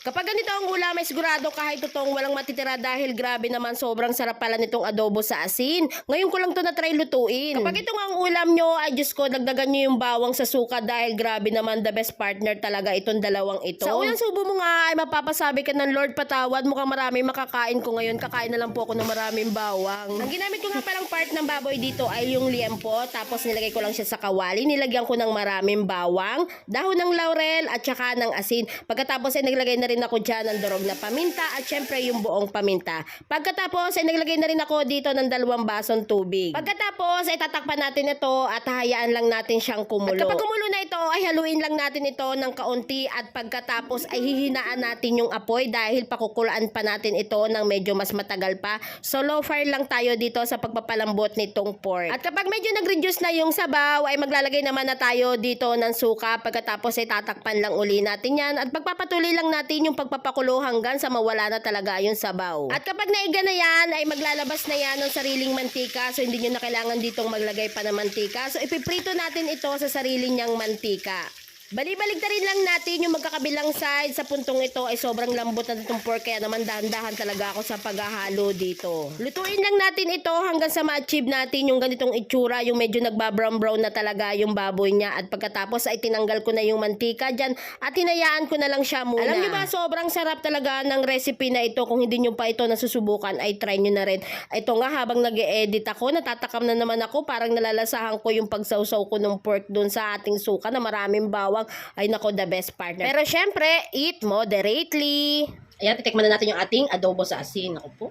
Kapag ganito ang ulam ay sigurado kahit totoong walang matitira dahil grabe naman sobrang sarap pala nitong adobo sa asin. Ngayon ko lang to na-try lutuin. Kapag ito nga ang ulam nyo ay Diyos ko dagdagan nyo yung bawang sa suka dahil grabe naman the best partner talaga itong dalawang ito. Sa unang subo mo nga ay mapapasabi ka ng Lord patawad mukhang marami makakain ko ngayon. Kakain na lang po ako ng maraming bawang. Ang ginamit ko nga palang part ng baboy dito ay yung liempo tapos nilagay ko lang siya sa kawali. Nilagyan ko ng maraming bawang, dahon ng laurel at saka ng asin. Pagkatapos ay naglagay na rin ako dyan ng durog na paminta at syempre yung buong paminta. Pagkatapos ay naglagay na rin ako dito ng 2 basong tubig. Pagkatapos ay tatakpan natin ito at hayaan lang natin siyang kumulo. At kapag kumulo na ito ay haluin lang natin ito ng kaunti at pagkatapos ay hihinaan natin yung apoy dahil pakukulaan pa natin ito ng medyo mas matagal pa. So low fire lang tayo dito sa pagpapalambot nitong pork. At kapag medyo nag-reduce na yung sabaw ay maglalagay naman na tayo dito ng suka. Pagkatapos ay tatakpan lang uli natin yan at pagpapatuloy lang natin yung pagpapakulo hanggang sa mawala na talaga yung sabaw. At kapag naiga na yan, ay maglalabas na yan ng sariling mantika. So hindi nyo na kailangan ditong maglagay pa ng mantika. So ipiprito natin ito sa sarili niyang mantika. Bali-balik na rin lang natin yung magkakabilang side. Sa puntong ito ay sobrang lambot na itong pork kaya naman dahan-dahan talaga ako sa paghahalo dito. Lutuin lang natin ito hanggang sa ma-achieve natin yung ganitong itsura, yung medyo nagbabrown-brown na talaga yung baboy niya. At pagkatapos ay tinanggal ko na yung mantika dyan at hinayaan ko na lang siya muna. Alam nyo ba, sobrang sarap talaga ng recipe na ito. Kung hindi nyo pa ito nasusubukan ay try nyo na rin. Ito nga habang nag-e-edit ako, natatakam na naman ako. Parang nalalasahan ko yung pagsawsaw ko ng pork dun sa ating suka na maraming bawang. Ay nako, the best partner. Pero syempre, eat moderately. Ayan, titikman na natin yung ating adobo sa asin. Ako po.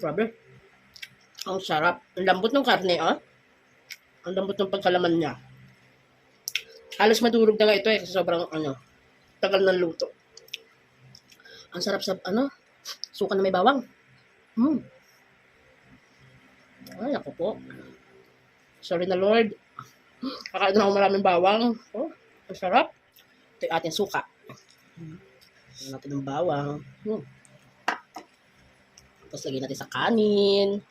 Grabe. Ang sarap. Ang lambot ng karne, ah. Ang lambot ng pagkalaman niya. Halos madurog na nga ito eh. Sobrang, tagal ng luto. Ang sarap sa, suka na may bawang. Ay, ako po. Sorry na Lord. Kakain na ako maraming bawang. Oh, ang sarap. Ito yung ating suka. Lagyan natin ng bawang. Tapos lagyan natin sa kanin.